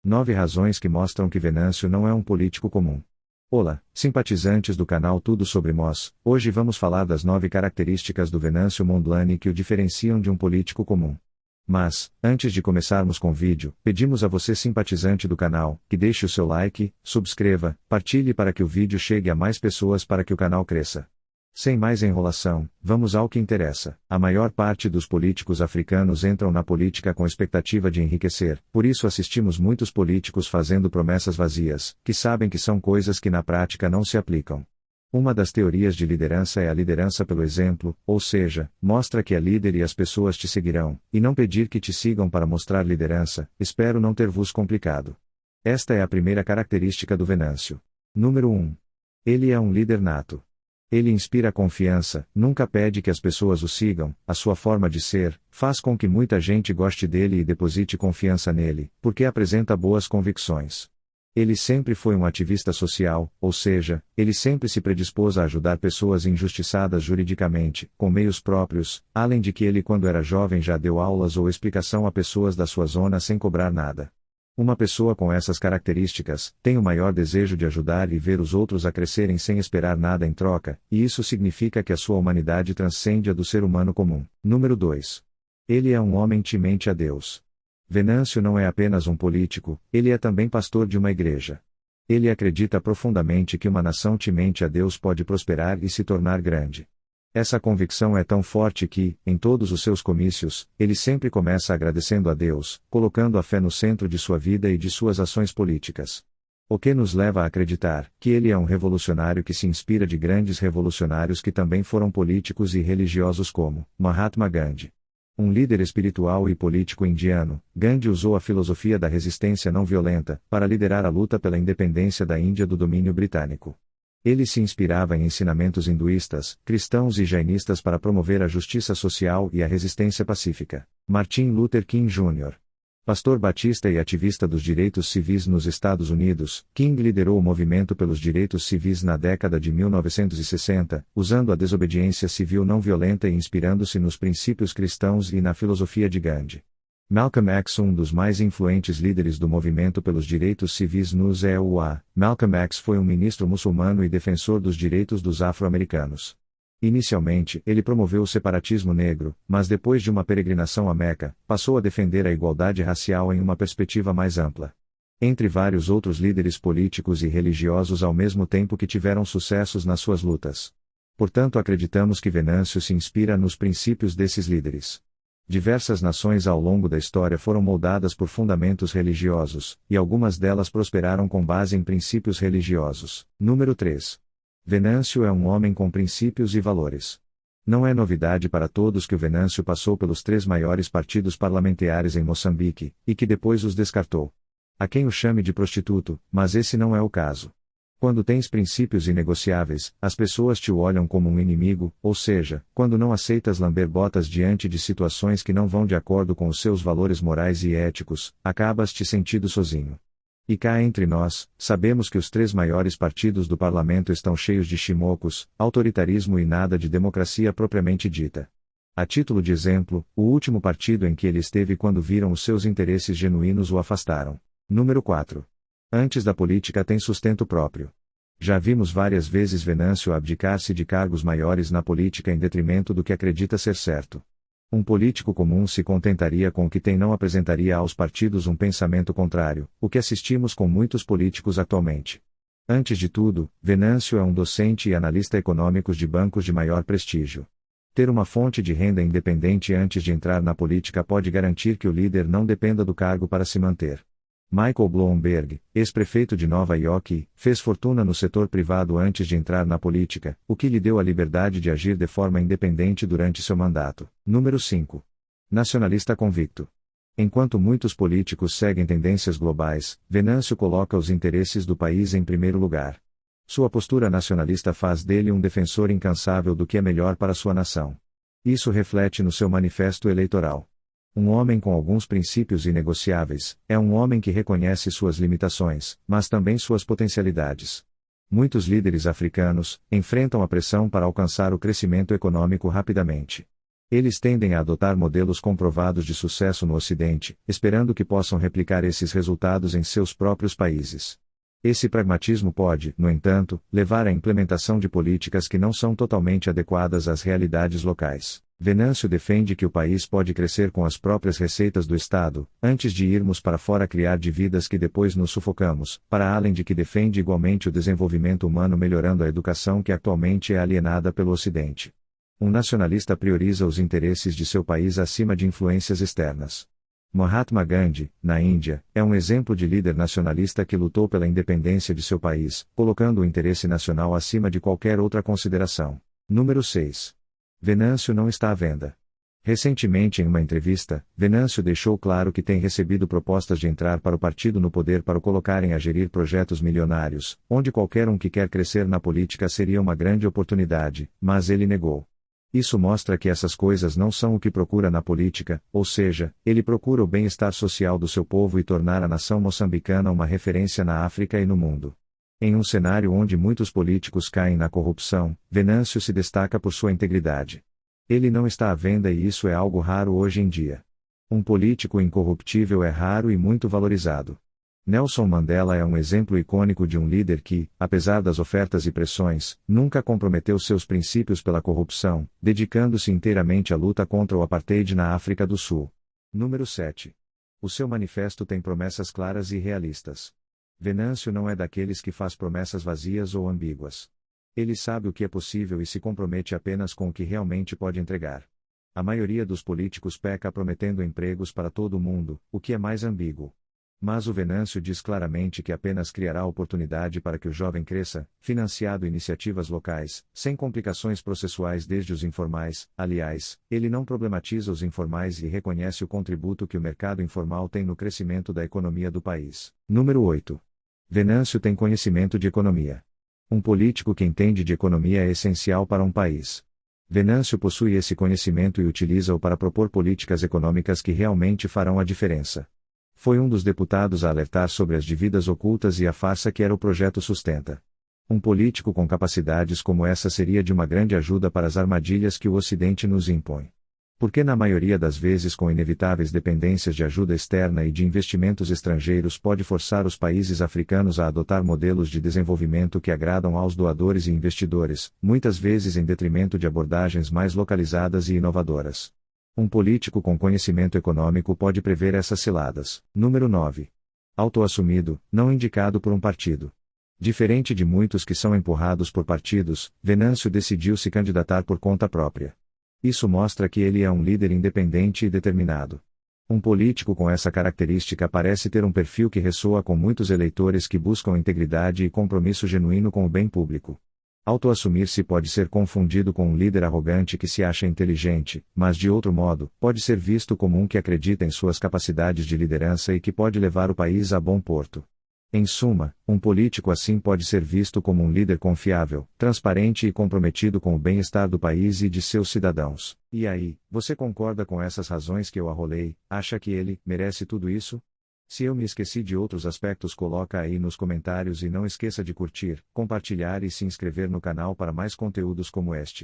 9 razões que mostram que Venâncio não é um político comum. Olá, simpatizantes do canal Tudo Sobre Moss, hoje vamos falar das 9 características do Venâncio Mondlane que o diferenciam de um político comum. Mas, antes de começarmos com o vídeo, pedimos a você simpatizante do canal, que deixe o seu like, subscreva, partilhe para que o vídeo chegue a mais pessoas para que o canal cresça. Sem mais enrolação, vamos ao que interessa. A maior parte dos políticos africanos entram na política com expectativa de enriquecer, por isso assistimos muitos políticos fazendo promessas vazias, que sabem que são coisas que na prática não se aplicam. Uma das teorias de liderança é a liderança pelo exemplo, ou seja, mostra que é líder e as pessoas te seguirão, e não pedir que te sigam para mostrar liderança. Espero não ter vos complicado. Esta é a primeira característica do Venâncio. Número 1. Ele é um líder nato. Ele inspira confiança, nunca pede que as pessoas o sigam, a sua forma de ser, faz com que muita gente goste dele e deposite confiança nele, porque apresenta boas convicções. Ele sempre foi um ativista social, ou seja, ele sempre se predispôs a ajudar pessoas injustiçadas juridicamente, com meios próprios, além de que ele quando era jovem já deu aulas ou explicação a pessoas da sua zona sem cobrar nada. Uma pessoa com essas características, tem o maior desejo de ajudar e ver os outros a crescerem sem esperar nada em troca, e isso significa que a sua humanidade transcende a do ser humano comum. Número 2. Ele é um homem temente a Deus. Venâncio não é apenas um político, ele é também pastor de uma igreja. Ele acredita profundamente que uma nação temente a Deus pode prosperar e se tornar grande. Essa convicção é tão forte que, em todos os seus comícios, ele sempre começa agradecendo a Deus, colocando a fé no centro de sua vida e de suas ações políticas. O que nos leva a acreditar que ele é um revolucionário que se inspira de grandes revolucionários que também foram políticos e religiosos como Mahatma Gandhi. Um líder espiritual e político indiano, Gandhi usou a filosofia da resistência não violenta para liderar a luta pela independência da Índia do domínio britânico. Ele se inspirava em ensinamentos hinduístas, cristãos e jainistas para promover a justiça social e a resistência pacífica. Martin Luther King Jr. Pastor batista e ativista dos direitos civis nos Estados Unidos, King liderou o movimento pelos direitos civis na década de 1960, usando a desobediência civil não violenta e inspirando-se nos princípios cristãos e na filosofia de Gandhi. Malcolm X, um dos mais influentes líderes do movimento pelos direitos civis nos EUA, Malcolm X foi um ministro muçulmano e defensor dos direitos dos afro-americanos. Inicialmente, ele promoveu o separatismo negro, mas depois de uma peregrinação a Meca, passou a defender a igualdade racial em uma perspectiva mais ampla. Entre vários outros líderes políticos e religiosos ao mesmo tempo que tiveram sucessos nas suas lutas. Portanto, acreditamos que Venâncio se inspira nos princípios desses líderes. Diversas nações ao longo da história foram moldadas por fundamentos religiosos, e algumas delas prosperaram com base em princípios religiosos. Número 3. Venâncio é um homem com princípios e valores. Não é novidade para todos que o Venâncio passou pelos 3 maiores partidos parlamentares em Moçambique, e que depois os descartou. Há quem o chame de prostituto, mas esse não é o caso. Quando tens princípios inegociáveis, as pessoas te olham como um inimigo, ou seja, quando não aceitas lamber botas diante de situações que não vão de acordo com os seus valores morais e éticos, acabas te sentindo sozinho. E cá entre nós, sabemos que os 3 maiores partidos do parlamento estão cheios de chimocos, autoritarismo e nada de democracia propriamente dita. A título de exemplo, o último partido em que ele esteve quando viram os seus interesses genuínos o afastaram. Número 4. Antes da política tem sustento próprio. Já vimos várias vezes Venâncio abdicar-se de cargos maiores na política em detrimento do que acredita ser certo. Um político comum se contentaria com o que tem e não apresentaria aos partidos um pensamento contrário, o que assistimos com muitos políticos atualmente. Antes de tudo, Venâncio é um docente e analista econômicos de bancos de maior prestígio. Ter uma fonte de renda independente antes de entrar na política pode garantir que o líder não dependa do cargo para se manter. Michael Bloomberg, ex-prefeito de Nova York, fez fortuna no setor privado antes de entrar na política, o que lhe deu a liberdade de agir de forma independente durante seu mandato. Número 5. Nacionalista convicto. Enquanto muitos políticos seguem tendências globais, Venâncio coloca os interesses do país em primeiro lugar. Sua postura nacionalista faz dele um defensor incansável do que é melhor para sua nação. Isso reflete no seu manifesto eleitoral. Um homem com alguns princípios inegociáveis, é um homem que reconhece suas limitações, mas também suas potencialidades. Muitos líderes africanos enfrentam a pressão para alcançar o crescimento econômico rapidamente. Eles tendem a adotar modelos comprovados de sucesso no Ocidente, esperando que possam replicar esses resultados em seus próprios países. Esse pragmatismo pode, no entanto, levar à implementação de políticas que não são totalmente adequadas às realidades locais. Venâncio defende que o país pode crescer com as próprias receitas do Estado, antes de irmos para fora criar dívidas que depois nos sufocamos, para além de que defende igualmente o desenvolvimento humano melhorando a educação que atualmente é alienada pelo Ocidente. Um nacionalista prioriza os interesses de seu país acima de influências externas. Mahatma Gandhi, na Índia, é um exemplo de líder nacionalista que lutou pela independência de seu país, colocando o interesse nacional acima de qualquer outra consideração. Número 6. Venâncio não está à venda. Recentemente em uma entrevista, Venâncio deixou claro que tem recebido propostas de entrar para o partido no poder para o colocarem a gerir projetos milionários, onde qualquer um que quer crescer na política seria uma grande oportunidade, mas ele negou. Isso mostra que essas coisas não são o que procura na política, ou seja, ele procura o bem-estar social do seu povo e tornar a nação moçambicana uma referência na África e no mundo. Em um cenário onde muitos políticos caem na corrupção, Venâncio se destaca por sua integridade. Ele não está à venda e isso é algo raro hoje em dia. Um político incorruptível é raro e muito valorizado. Nelson Mandela é um exemplo icônico de um líder que, apesar das ofertas e pressões, nunca comprometeu seus princípios pela corrupção, dedicando-se inteiramente à luta contra o apartheid na África do Sul. Número 7. O seu manifesto tem promessas claras e realistas. Venâncio não é daqueles que faz promessas vazias ou ambíguas. Ele sabe o que é possível e se compromete apenas com o que realmente pode entregar. A maioria dos políticos peca prometendo empregos para todo mundo, o que é mais ambíguo. Mas o Venâncio diz claramente que apenas criará oportunidade para que o jovem cresça, financiado iniciativas locais, sem complicações processuais desde os informais. Aliás, ele não problematiza os informais e reconhece o contributo que o mercado informal tem no crescimento da economia do país. Número 8. Venâncio tem conhecimento de economia. Um político que entende de economia é essencial para um país. Venâncio possui esse conhecimento e utiliza-o para propor políticas econômicas que realmente farão a diferença. Foi um dos deputados a alertar sobre as dívidas ocultas e a farsa que era o projeto Sustenta. Um político com capacidades como essa seria de uma grande ajuda para as armadilhas que o Ocidente nos impõe. Porque na maioria das vezes com inevitáveis dependências de ajuda externa e de investimentos estrangeiros pode forçar os países africanos a adotar modelos de desenvolvimento que agradam aos doadores e investidores, muitas vezes em detrimento de abordagens mais localizadas e inovadoras. Um político com conhecimento econômico pode prever essas ciladas. Número 9. Autoassumido, não indicado por um partido. Diferente de muitos que são empurrados por partidos, Venâncio decidiu se candidatar por conta própria. Isso mostra que ele é um líder independente e determinado. Um político com essa característica parece ter um perfil que ressoa com muitos eleitores que buscam integridade e compromisso genuíno com o bem público. Autoassumir-se pode ser confundido com um líder arrogante que se acha inteligente, mas de outro modo, pode ser visto como um que acredita em suas capacidades de liderança e que pode levar o país a bom porto. Em suma, um político assim pode ser visto como um líder confiável, transparente e comprometido com o bem-estar do país e de seus cidadãos. E aí, você concorda com essas razões que eu arrolei? Acha que ele merece tudo isso? Se eu me esqueci de outros aspectos, coloca aí nos comentários e não esqueça de curtir, compartilhar e se inscrever no canal para mais conteúdos como este.